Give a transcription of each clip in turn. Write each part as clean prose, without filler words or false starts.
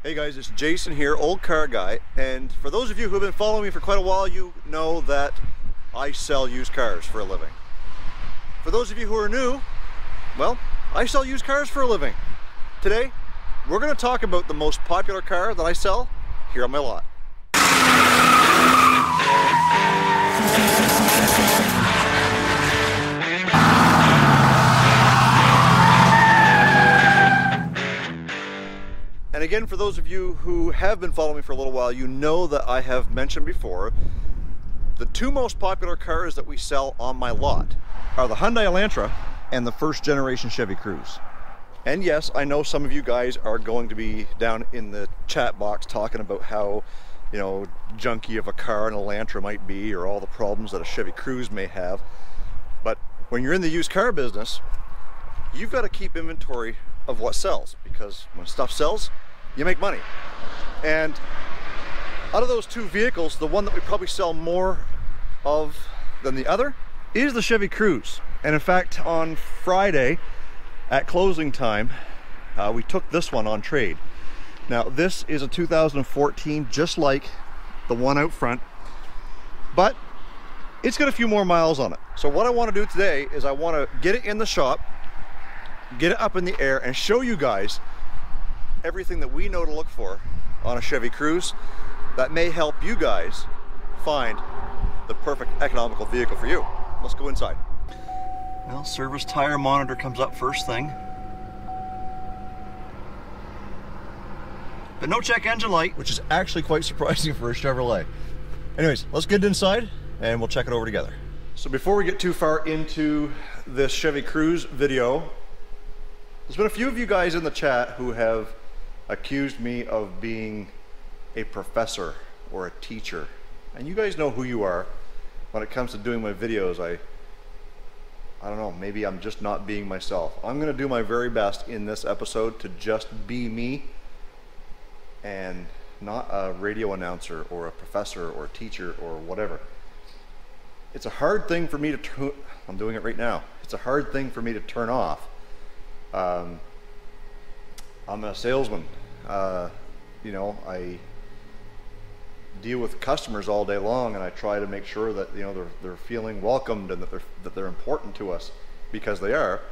Hey guys, it's Jason here, Olde Carr Guy, and for those of you who have been following me for quite a while, you know that I sell used cars for a living. For those of you who are new, well, I sell used cars for a living. Today, we're going to talk about the most popular car that I sell here on my lot. And again, for those of you who have been following me for a little while, you know that I have mentioned before the two most popular cars that we sell on my lot are the Hyundai Elantra and the first generation Chevy Cruze. And yes, I know some of you guys are going to be down in the chat box talking about how, you know, junky of a car an Elantra might be, or all the problems that a Chevy Cruze may have. But when you're in the used car business, you've got to keep inventory of what sells, because when stuff sells, you make money. And out of those two vehicles, the one that we probably sell more of than the other is the Chevy Cruze. And in fact, on Friday at closing time, we took this one on trade. Now this is a 2014, just like the one out front, but it's got a few more miles on it. So what I want to do today is I want to get it in the shop, get it up in the air, and show you guys everything that we know to look for on a Chevy Cruze that may help you guys find the perfect economical vehicle for you. Let's go inside. Well, service tire monitor comes up first thing. But no check engine light, which is actually quite surprising for a Chevrolet. Anyways, let's get inside and we'll check it over together. So before we get too far into this Chevy Cruze video, there's been a few of you guys in the chat who have accused me of being a professor or a teacher. And you guys know who you are. When it comes to doing my videos, I don't know, maybe I'm just not being myself. I'm going to do my very best in this episode to just be me and not a radio announcer or a professor or a teacher or whatever. It's a hard thing for me to I'm doing it right now. It's a hard thing for me to turn off. I'm a salesman. You know, I deal with customers all day long, and I try to make sure that, you know, they're feeling welcomed and that they're important to us, because they are.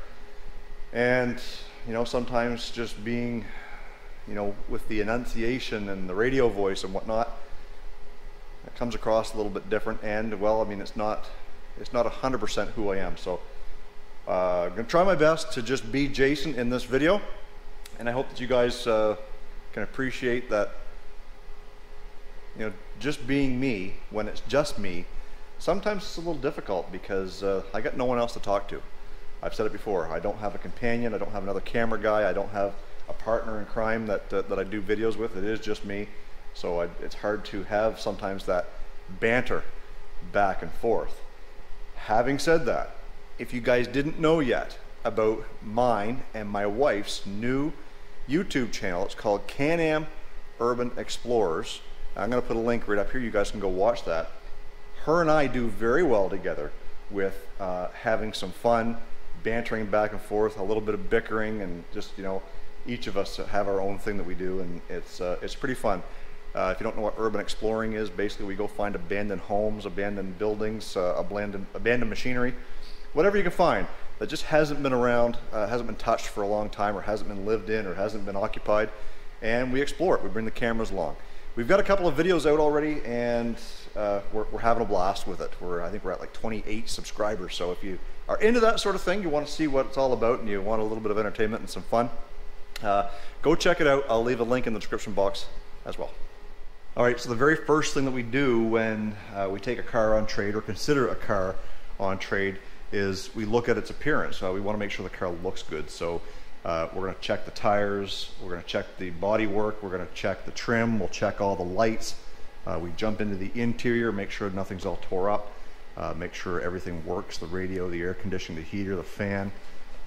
And you know, sometimes just being, you know, with the enunciation and the radio voice and whatnot, it comes across a little bit different. And well, I mean, it's not 100% who I am. So I'm gonna try my best to just be Jason in this video, and I hope that you guys can appreciate that, you know, just being me when it's just me, sometimes it's a little difficult because I got no one else to talk to. I've said it before, I don't have a companion, I don't have another camera guy, I don't have a partner in crime that I do videos with. It is just me, so it's hard to have sometimes that banter back and forth. Having said that, if you guys didn't know yet about mine and my wife's new YouTube channel, it's called Can-Am Urban Explorers. I'm going to put a link right up here, you guys can go watch that. Her and I do very well together with having some fun, bantering back and forth, a little bit of bickering, and just, you know, each of us have our own thing that we do, and it's pretty fun. If you don't know what urban exploring is, basically we go find abandoned homes, abandoned buildings, abandoned machinery, whatever you can find that just hasn't been around, hasn't been touched for a long time, or hasn't been lived in, or hasn't been occupied, and we explore it. We bring the cameras along. We've got a couple of videos out already, and we're having a blast with it. I think we're at like 28 subscribers, so if you are into that sort of thing, you want to see what it's all about, and you want a little bit of entertainment and some fun, go check it out. I'll leave a link in the description box as well. Alright, so the very first thing that we do when we take a car on trade, or consider a car on trade, is we look at its appearance. We want to make sure the car looks good. So we're going to check the tires, we're going to check the body work, we're going to check the trim, we'll check all the lights. We jump into the interior, make sure nothing's all tore up, make sure everything works, the radio, the air conditioning, the heater, the fan.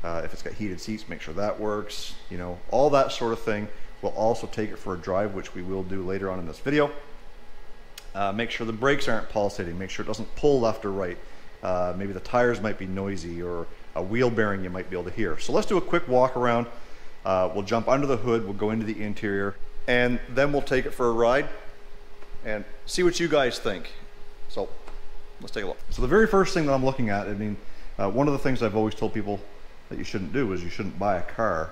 If it's got heated seats, make sure that works. You know, all that sort of thing. We'll also take it for a drive, which we will do later on in this video. Make sure the brakes aren't pulsating, make sure it doesn't pull left or right. Maybe the tires might be noisy, or a wheel bearing you might be able to hear. So let's do a quick walk around. We'll jump under the hood, we'll go into the interior, and then we'll take it for a ride and see what you guys think. So let's take a look. So the very first thing that I'm looking at, I mean, one of the things I've always told people that you shouldn't do is you shouldn't buy a car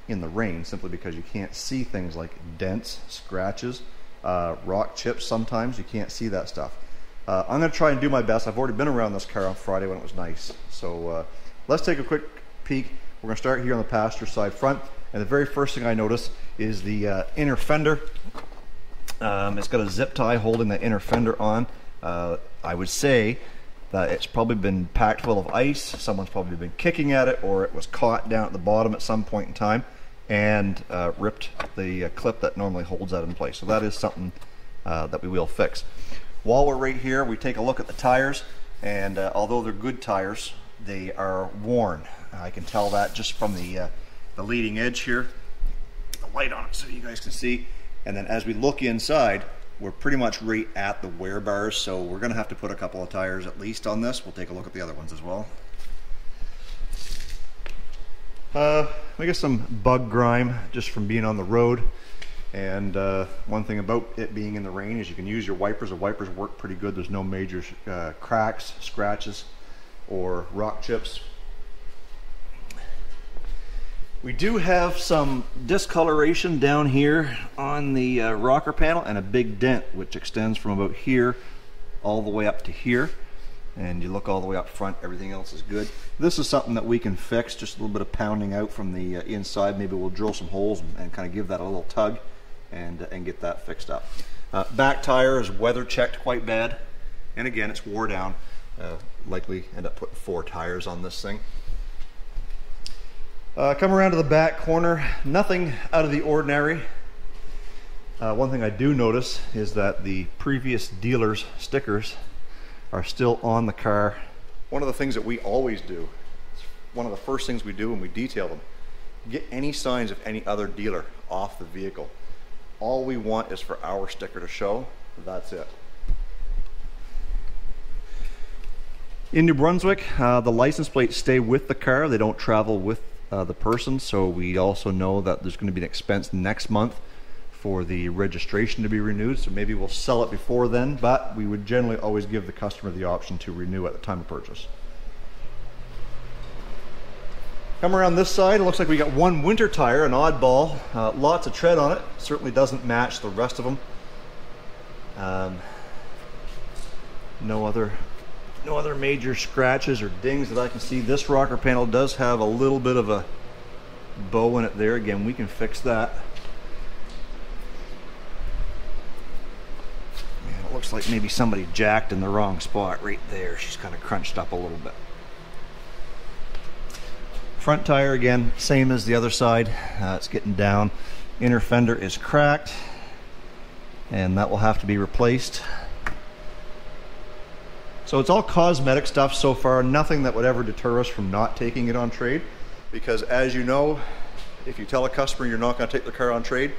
in the rain, simply because you can't see things like dents, scratches, rock chips. Sometimes you can't see that stuff. I'm going to try and do my best. I've already been around this car on Friday when it was nice. So let's take a quick peek. We're going to start here on the passenger side front. And the very first thing I notice is the inner fender. It's got a zip tie holding the inner fender on. I would say that it's probably been packed full of ice. Someone's probably been kicking at it, or it was caught down at the bottom at some point in time and ripped the clip that normally holds that in place. So that is something that we will fix. While we're right here, we take a look at the tires, and although they're good tires, they are worn. I can tell that just from the leading edge here. The light on it so you guys can see. And then as we look inside, we're pretty much right at the wear bars, so we're going to have to put a couple of tires at least on this. We'll take a look at the other ones as well. I guess some bug grime just from being on the road. And one thing about it being in the rain is you can use your wipers. The wipers work pretty good. There's no major cracks, scratches, or rock chips. We do have some discoloration down here on the rocker panel, and a big dent which extends from about here all the way up to here. And you look all the way up front, everything else is good. This is something that we can fix, just a little bit of pounding out from the inside. Maybe we'll drill some holes and kind of give that a little tug and get that fixed up. Back tire is weather checked quite bad, and again it's wore down. Likely end up putting 4 tires on this thing. Come around to the back corner, nothing out of the ordinary. One thing I do notice is that the previous dealer's stickers are still on the car. One of the things that we always do, one of the first things we do when we detail them, get any signs of any other dealer off the vehicle. All we want is for our sticker to show. That's it. In New Brunswick, the license plates stay with the car. They don't travel with the person, so we also know that there's going to be an expense next month for the registration to be renewed, so maybe we'll sell it before then, but we would generally always give the customer the option to renew at the time of purchase. Come around this side, it looks like we got one winter tire, an oddball, lots of tread on it, certainly doesn't match the rest of them. No other major scratches or dings that I can see. This rocker panel does have a little bit of a bow in it there. Again, we can fix that. Man, it looks like maybe somebody jacked in the wrong spot right there. She's kind of crunched up a little bit. Front tire, again, same as the other side. It's getting down. Inner fender is cracked, and that will have to be replaced. So it's all cosmetic stuff so far, nothing that would ever deter us from not taking it on trade. Because as you know, if you tell a customer you're not going to take the car on trade,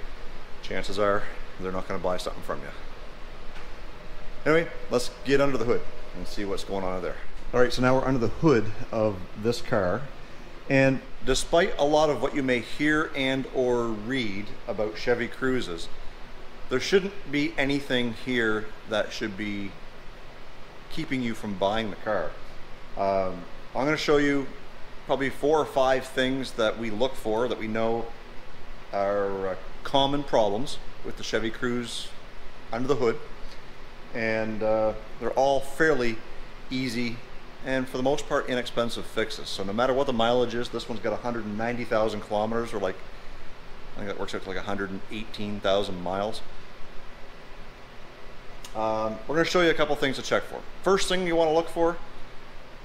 chances are they're not going to buy something from you. Anyway, let's get under the hood and see what's going on there. All right, so now we're under the hood of this car. And despite a lot of what you may hear and or read about Chevy Cruzes, there shouldn't be anything here that should be keeping you from buying the car. I'm going to show you probably 4 or 5 things that we look for that we know are common problems with the Chevy Cruze under the hood, and they're all fairly easy and for the most part inexpensive fixes. So no matter what the mileage is, this one's got 190,000 kilometers, or like, I think that works out to like 118,000 miles. We're going to show you a couple things to check for. First thing you want to look for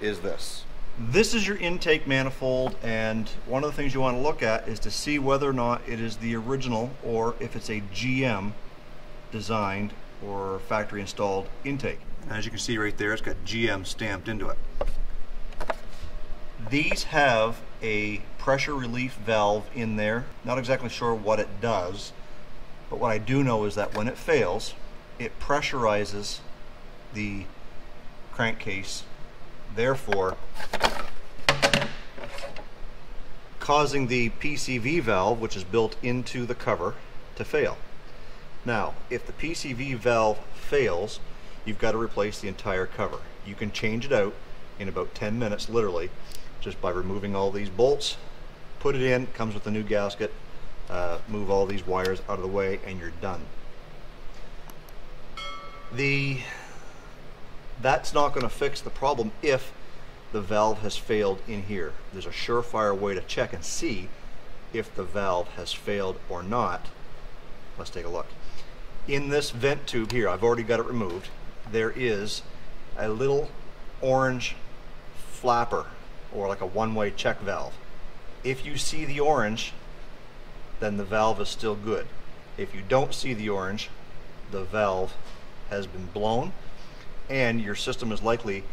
is this. This is your intake manifold, and one of the things you want to look at is to see whether or not it is the original or if it's a GM designed or factory installed intake. As you can see right there, it's got GM stamped into it. These have a pressure relief valve in there. Not exactly sure what it does, but what I do know is that when it fails, it pressurizes the crankcase, therefore causing the PCV valve, which is built into the cover, to fail. Now, if the PCV valve fails, you've got to replace the entire cover. You can change it out in about 10 minutes, literally, just by removing all these bolts, put it in, comes with a new gasket, move all these wires out of the way, and you're done. That's not going to fix the problem if the valve has failed in here. There's a surefire way to check and see if the valve has failed or not. Let's take a look. In this vent tube here, I've already got it removed, there is a little orange flapper, or like a one-way check valve. If you see the orange, then the valve is still good. If you don't see the orange, the valve has been blown, and your system is likely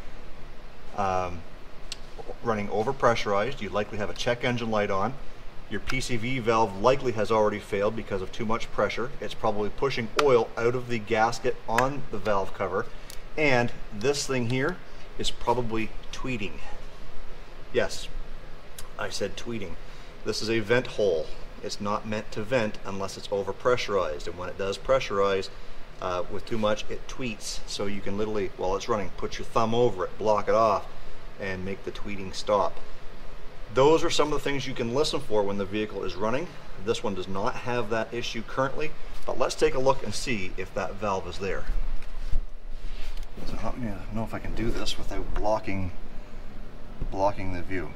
running overpressurized. You likely have a check engine light on. Your PCV valve likely has already failed because of too much pressure. It's probably pushing oil out of the gasket on the valve cover, and this thing here is probably tweeting. Yes, I said tweeting. This is a vent hole. It's not meant to vent unless it's overpressurized, and when it does pressurize with too much, it tweets. So you can literally, while it's running, put your thumb over it, block it off, and make the tweeting stop. Those are some of the things you can listen for when the vehicle is running. This one does not have that issue currently, but let's take a look and see if that valve is there. So I don't know if I can do this without blocking the view.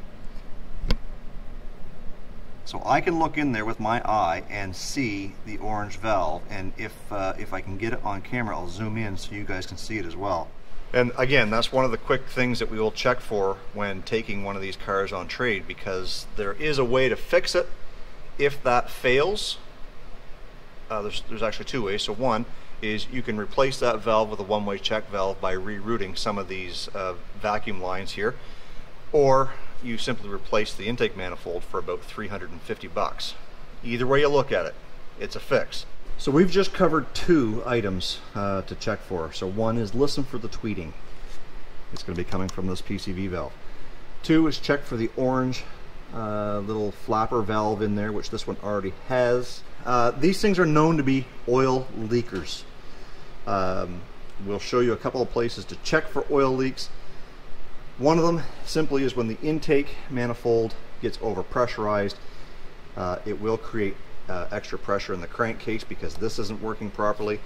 So I can look in there with my eye and see the orange valve, and if I can get it on camera, I'll zoom in so you guys can see it as well. And again, that's one of the quick things that we will check for when taking one of these cars on trade, because there is a way to fix it if that fails. There's actually two ways. So one is you can replace that valve with a one-way check valve by rerouting some of these vacuum lines here, or you simply replace the intake manifold for about 350 bucks. Either way you look at it, it's a fix. So we've just covered two items to check for. So one is listen for the tweeting. It's going to be coming from this PCV valve. Two is check for the orange little flapper valve in there, which this one already has. These things are known to be oil leakers. We'll show you a couple of places to check for oil leaks. One of them simply is when the intake manifold gets overpressurized. It will create extra pressure in the crankcase because this isn't working properly,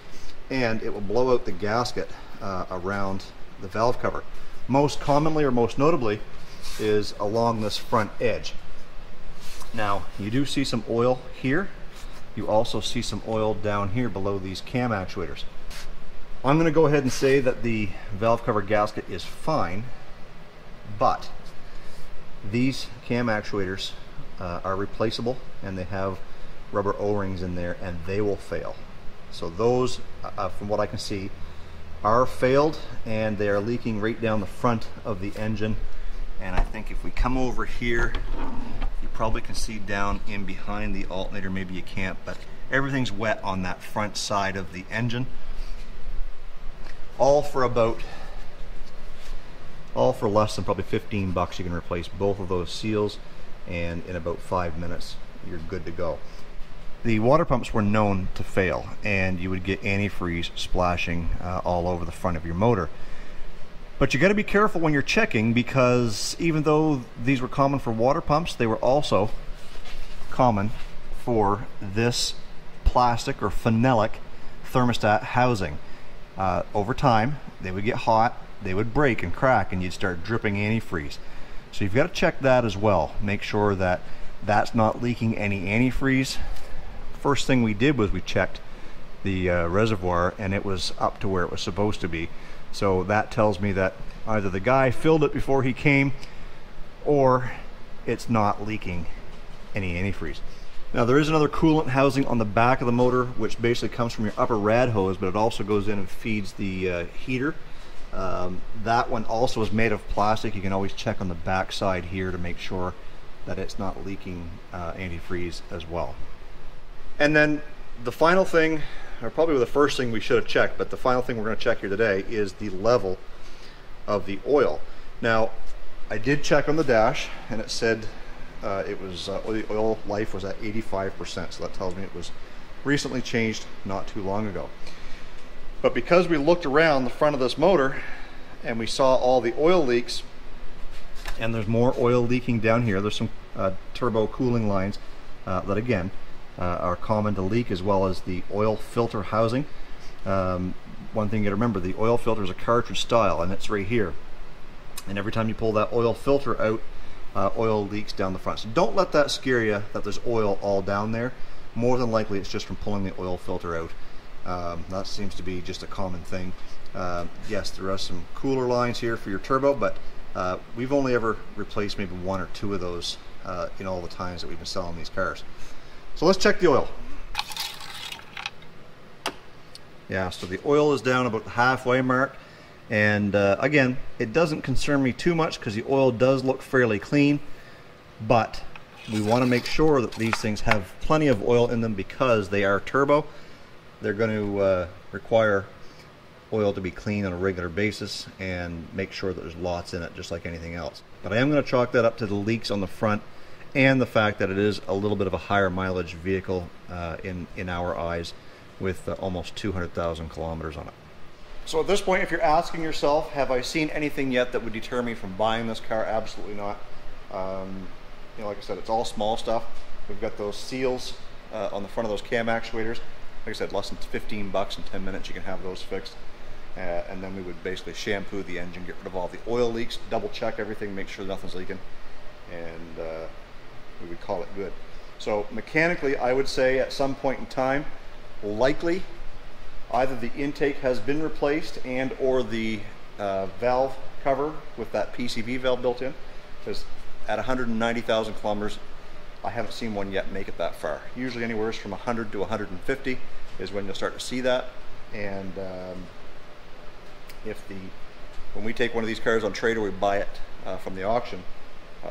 and it will blow out the gasket around the valve cover. Most commonly, or most notably, is along this front edge. Now, you do see some oil here. You also see some oil down here below these cam actuators. I'm going to go ahead and say that the valve cover gasket is fine, but these cam actuators are replaceable, and they have rubber O-rings in there, and they will fail. So those, from what I can see, are failed, and they are leaking right down the front of the engine. And I think if we come over here, you probably can see down in behind the alternator. Maybe you can't, but everything's wet on that front side of the engine. All for less than probably 15 bucks. You can replace both of those seals, and in about 5 minutes you're good to go. The water pumps were known to fail, and you would get antifreeze splashing all over the front of your motor. But you got to be careful when you're checking, because even though these were common for water pumps, they were also common for this plastic or phenolic thermostat housing. Over time, they would get hot, they would break and crack, and you'd start dripping antifreeze. So you've got to check that as well. Make sure that that's not leaking any antifreeze. First thing we did was we checked the reservoir, and it was up to where it was supposed to be. So that tells me that either the guy filled it before he came, or it's not leaking any antifreeze. Now, there is another coolant housing on the back of the motor, which basically comes from your upper rad hose, but it also goes in and feeds the heater. That one also is made of plastic. You can always check on the back side here to make sure that it's not leaking antifreeze as well. And then the final thing, or probably the first thing we should have checked, but the final thing we're going to check here today is the level of the oil. Now, I did check on the dash, and it said the oil life was at 85%, so that tells me it was recently changed not too long ago. But because we looked around the front of this motor and we saw all the oil leaks, and there's more oil leaking down here, there's some turbo cooling lines that again are common to leak, as well as the oil filter housing. One thing you gotta remember, the oil filter is a cartridge style, and it's right here. And every time you pull that oil filter out, oil leaks down the front. So don't let that scare you that there's oil all down there. More than likely it's just from pulling the oil filter out. That seems to be just a common thing. Yes, there are some cooler lines here for your turbo, but we've only ever replaced maybe 1 or 2 of those in all the times that we've been selling these cars. So let's check the oil. Yeah, so the oil is down about the halfway mark, and again, it doesn't concern me too much because the oil does look fairly clean, but we want to make sure that these things have plenty of oil in them because they are turbo. They're going to require oil to be clean on a regular basis and make sure that there's lots in it, just like anything else. But I am going to chalk that up to the leaks on the front and the fact that it is a little bit of a higher mileage vehicle in our eyes, with almost 200,000 kilometers on it. So at this point, if you're asking yourself, have I seen anything yet that would deter me from buying this car? Absolutely not. You know, like I said, it's all small stuff. We've got those seals on the front of those cam actuators. Like I said, less than 15 bucks in 10 minutes you can have those fixed. And then we would basically shampoo the engine, get rid of all the oil leaks, double check everything, make sure nothing's leaking, and we would call it good. So mechanically, I would say at some point in time, likely either the intake has been replaced and or the valve cover with that PCV valve built in, because at 190,000 kilometers I haven't seen one yet make it that far. Usually anywhere from 100 to 150 is when you'll start to see that. And when we take one of these cars on trade or we buy it from the auction,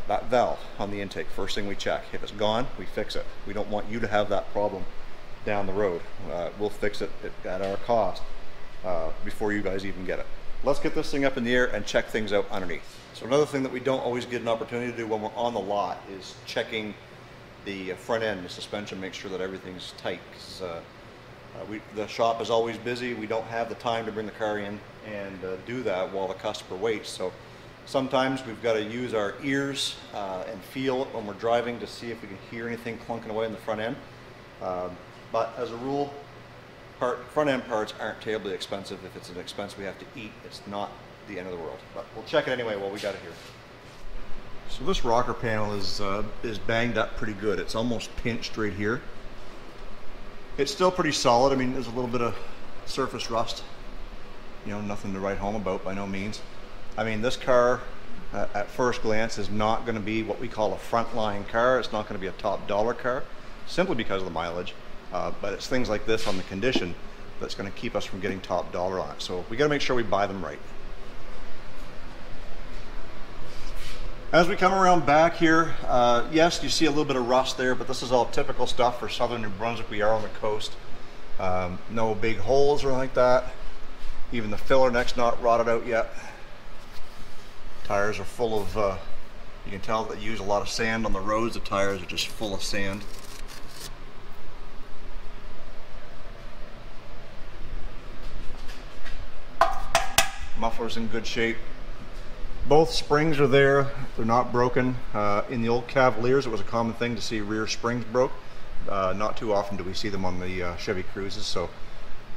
that valve on the intake, first thing we check. If it's gone, we fix it. We don't want you to have that problem down the road. We'll fix it at our cost before you guys even get it. Let's get this thing up in the air and check things out underneath. So another thing that we don't always get an opportunity to do when we're on the lot is checking the front end, the suspension, make sure that everything's tight. Cause, the shop is always busy. We don't have the time to bring the car in and do that while the customer waits. So sometimes we've got to use our ears and feel it when we're driving to see if we can hear anything clunking away in the front end. But as a rule, front end parts aren't terribly expensive. If it's an expense we have to eat, it's not the end of the world. But we'll check it anyway while we got it here. So this rocker panel is banged up pretty good. It's almost pinched right here. It's still pretty solid. I mean, there's a little bit of surface rust. You know, nothing to write home about by no means. I mean, this car at first glance is not going to be what we call a frontline car. It's not going to be a top dollar car, simply because of the mileage. But it's things like this on the condition that's going to keep us from getting top dollar on it. So we got to make sure we buy them right. As we come around back here, yes, you see a little bit of rust there, but this is all typical stuff for southern New Brunswick. We are on the coast. No big holes or anything like that. Even the filler neck's not rotted out yet. Tires are full of, you can tell that they use a lot of sand on the roads. The tires are just full of sand. Muffler's in good shape. Both springs are there. They're not broken. In the old Cavaliers, it was a common thing to see rear springs broke. Not too often do we see them on the Chevy Cruzes, so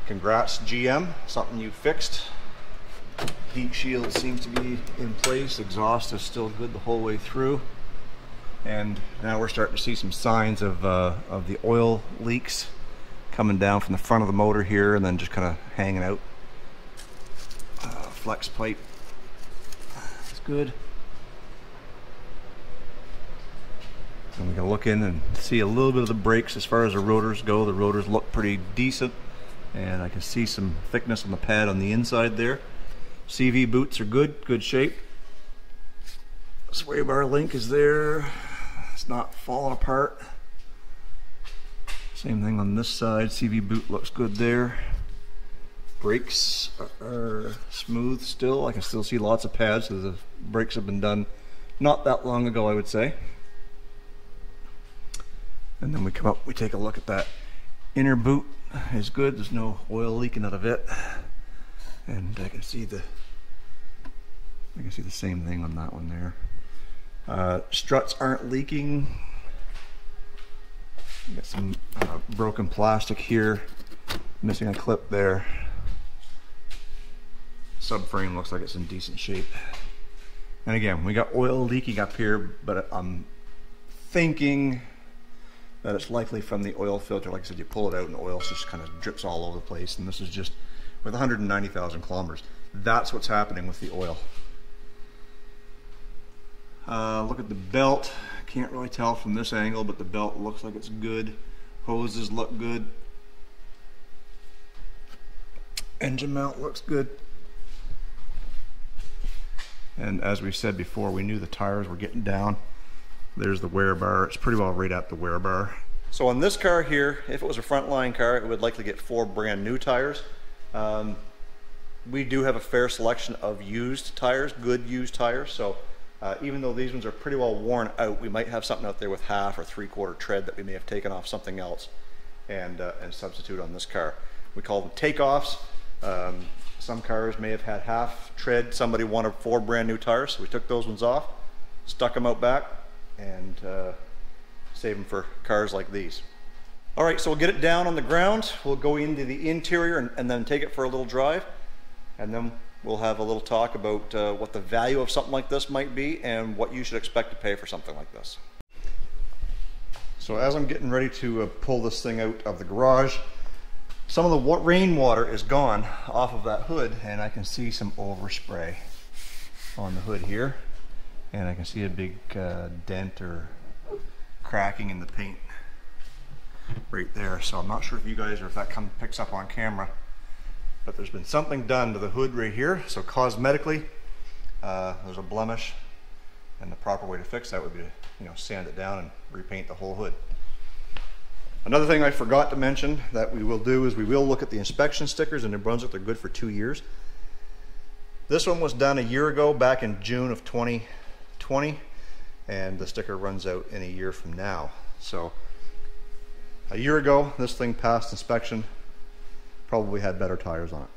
congrats GM, something you fixed. Heat shield seems to be in place. Exhaust is still good the whole way through. And now we're starting to see some signs of the oil leaks coming down from the front of the motor here and then just kind of hanging out. Flex pipe is good. And we can look in and see a little bit of the brakes as far as the rotors go. The rotors look pretty decent, and I can see some thickness on the pad on the inside there. CV boots are good shape. Sway bar link is there. It's not falling apart. Same thing on this side. CV boot looks good there. Brakes are smooth still. I can still see lots of pads, so the brakes have been done not that long ago, I would say. And then we come up, we take a look at that Inner boot is good. There's no oil leaking out of it, and I can see the same thing on that one there. Struts aren't leaking. Got some broken plastic here, missing a clip there. Subframe looks like it's in decent shape. And again, we got oil leaking up here, but I'm thinking that it's likely from the oil filter. Like I said, you pull it out and the oil just kind of drips all over the place, and this is just with 190,000 kilometers. That's what's happening with the oil. Look at the belt. Can't really tell from this angle, but the belt looks like it's good. Hoses look good. Engine mount looks good. And as we said before, we knew the tires were getting down. There's the wear bar. It's pretty well right at the wear bar. So on this car here, if it was a frontline car, it would likely get 4 brand new tires. We do have a fair selection of used tires, good used tires. So even though these ones are pretty well worn out, we might have something out there with half or 3/4 tread that we may have taken off something else and substitute on this car. We call them takeoffs. Some cars may have had half tread. Somebody wanted 4 brand new tires, so we took those ones off, stuck them out back, and save them for cars like these. All right, so we'll get it down on the ground. We'll go into the interior and then take it for a little drive, and then we'll have a little talk about what the value of something like this might be and what you should expect to pay for something like this. So as I'm getting ready to pull this thing out of the garage, some of the rainwater is gone off of that hood, and I can see some overspray on the hood here, and I can see a big dent or cracking in the paint right there. So I'm not sure if you guys or if that picks up on camera, but there's been something done to the hood right here. So cosmetically, there's a blemish, and the proper way to fix that would be to sand it down and repaint the whole hood. Another thing I forgot to mention that we will do is we will look at the inspection stickers in New Brunswick. They're good for 2 years. This one was done a year ago, back in June of 2020, and the sticker runs out in a year from now. So a year ago, this thing passed inspection, probably had better tires on it.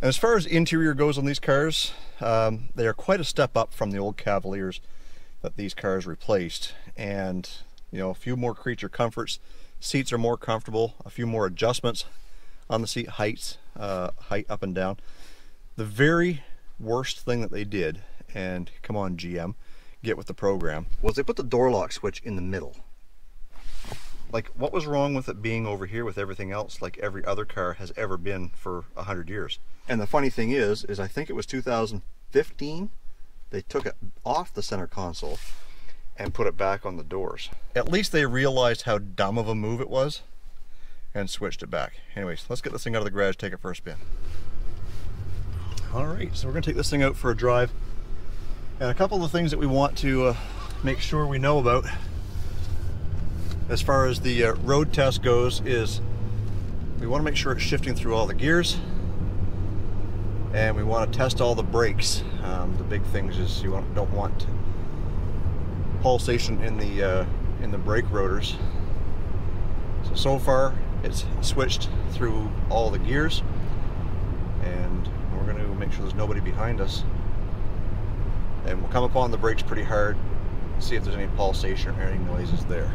And as far as interior goes on these cars, they are quite a step up from the old Cavaliers that these cars replaced. And a few more creature comforts. Seats are more comfortable, a few more adjustments on the seat height up and down. The very worst thing that they did, and come on GM, get with the program, was they put the door lock switch in the middle. Like, what was wrong with it being over here with everything else like every other car has ever been for 100 years? And the funny thing is I think it was 2015, they took it off the center console and put it back on the doors. At least they realized how dumb of a move it was and switched it back. Anyways, let's get this thing out of the garage, take it for a spin. All right, so we're gonna take this thing out for a drive. And a couple of things that we want to make sure we know about as far as the road test goes is we want to make sure it's shifting through all the gears, and we want to test all the brakes. The big things is you don't want pulsation in the brake rotors. So far it's switched through all the gears, and we're going to make sure there's nobody behind us, and we'll come upon the brakes pretty hard, see if there's any pulsation or any noises there.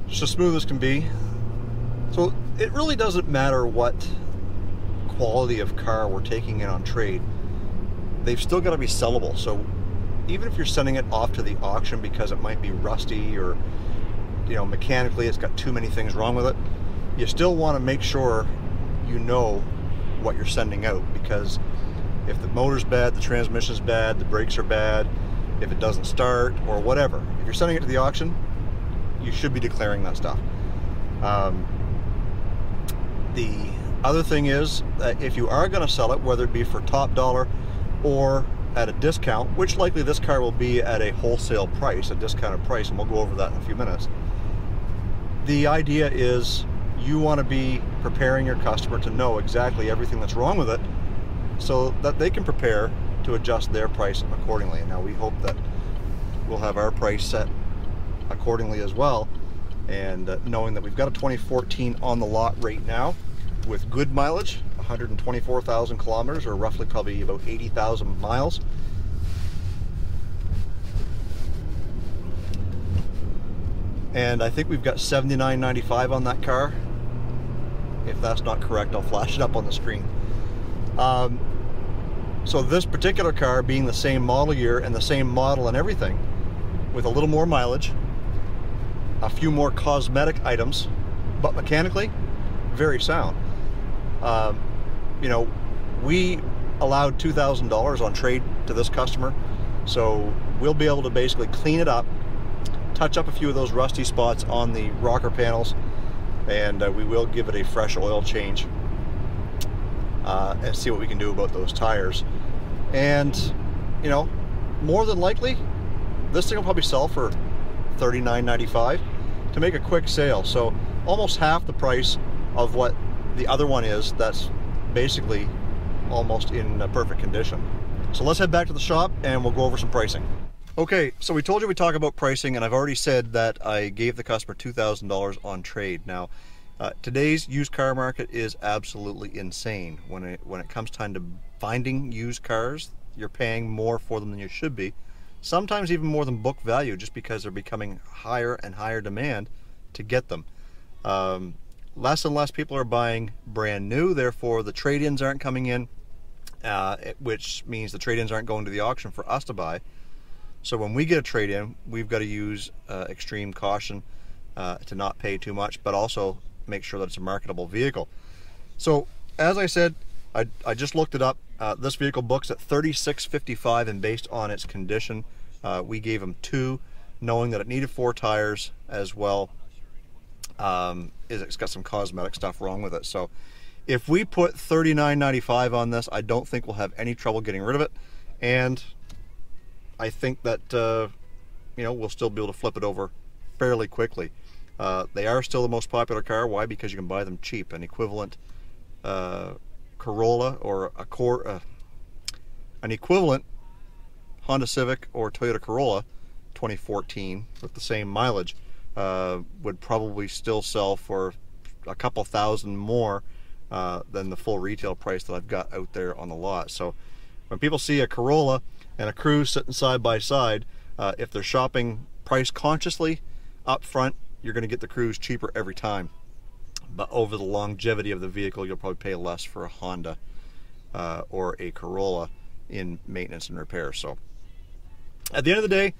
Just as smooth as can be. So it really doesn't matter what quality of car we're taking in on trade, they've still got to be sellable. So even if you're sending it off to the auction because it might be rusty or mechanically it's got too many things wrong with it, you still want to make sure you know what you're sending out, because if the motor's bad, the transmission's bad, the brakes are bad, if it doesn't start or whatever, if you're sending it to the auction, you should be declaring that stuff. The other thing is that if you are going to sell it, whether it be for top dollar or at a discount, which likely this car will be at a wholesale price, a discounted price, and we'll go over that in a few minutes. The idea is you want to be preparing your customer to know exactly everything that's wrong with it so that they can prepare to adjust their price accordingly. And now we hope that we'll have our price set accordingly as well. And knowing that we've got a 2014 on the lot right now with good mileage, 124,000 kilometers, or roughly probably about 80,000 miles. And I think we've got $79.95 on that car. If that's not correct, I'll flash it up on the screen. So this particular car, being the same model year and the same model and everything, with a little more mileage, a few more cosmetic items, but mechanically very sound. You know, we allowed $2,000 on trade to this customer, so we'll be able to basically clean it up, touch up a few of those rusty spots on the rocker panels, and we will give it a fresh oil change and see what we can do about those tires. And you know, more than likely this thing will probably sell for $39.95 to make a quick sale, so almost half the price of what the other one is. That's basically almost in perfect condition. So let's head back to the shop and we'll go over some pricing. Okay, so we told you we talk about pricing, and I've already said that I gave the customer $2,000 on trade. Now, today's used car market is absolutely insane. When it comes time to finding used cars, you're paying more for them than you should be. Sometimes even more than book value, just because they're becoming higher and higher demand to get them. Less and less people are buying brand new, therefore the trade-ins aren't coming in, which means the trade-ins aren't going to the auction for us to buy. So when we get a trade-in, we've got to use extreme caution to not pay too much, but also make sure that it's a marketable vehicle. So as I said, I just looked it up. This vehicle books at $36.55, and based on its condition, we gave them 2, knowing that it needed 4 tires as well. It's got some cosmetic stuff wrong with it. So if we put $39.95 on this, I don't think we'll have any trouble getting rid of it. And I think that you know, we'll still be able to flip it over fairly quickly. They are still the most popular car. Why? Because you can buy them cheap. An equivalent Corolla or an equivalent Honda Civic or Toyota Corolla 2014 with the same mileage would probably still sell for a couple thousand more than the full retail price that I've got out there on the lot. So when people see a Corolla and a Cruze sitting side by side, if they're shopping price consciously up front, you're going to get the Cruze cheaper every time. But over the longevity of the vehicle, you'll probably pay less for a Honda or a Corolla in maintenance and repair. So at the end of the day,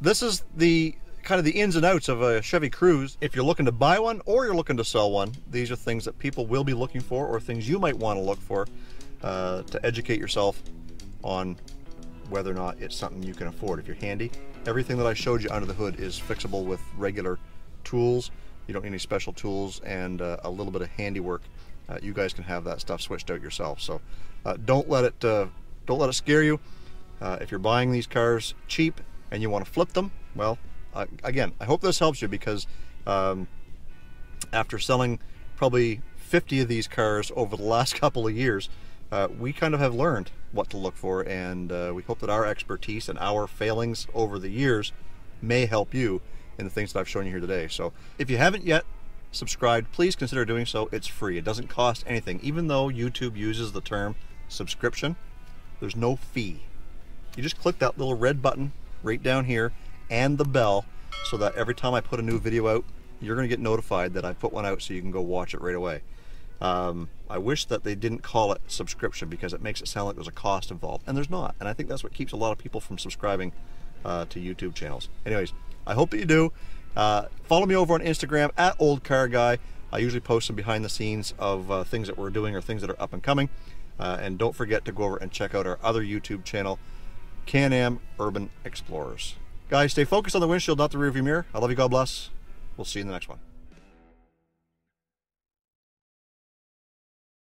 this is the kind of the ins and outs of a Chevy Cruze. If you're looking to buy one or you're looking to sell one, these are things that people will be looking for, or things you might want to look for to educate yourself on whether or not it's something you can afford. If you're handy, everything that I showed you under the hood is fixable with regular tools. You don't need any special tools, and a little bit of handiwork. You guys can have that stuff switched out yourself. So don't let it scare you. If you're buying these cars cheap and you want to flip them, well, again, I hope this helps you, because after selling probably 50 of these cars over the last couple of years, we kind of have learned what to look for, and we hope that our expertise and our failings over the years may help you in the things that I've shown you here today. So if you haven't yet subscribed, please consider doing so. It's free. It doesn't cost anything. Even though YouTube uses the term subscription, there's no fee. You just click that little red button right down here and the bell, so that every time I put a new video out, you're going to get notified that I put one out, so you can go watch it right away. I wish that they didn't call it subscription, because it makes it sound like there's a cost involved, and there's not. And I think that's what keeps a lot of people from subscribing to YouTube channels. Anyways, I hope that you do. Follow me over on Instagram at Olde Carr Guy. I usually post some behind the scenes of things that we're doing or things that are up and coming. And don't forget to go over and check out our other YouTube channel, Can-Am Urban Explorers. Guys, stay focused on the windshield, not the rearview mirror. I love you. God bless. We'll see you in the next one.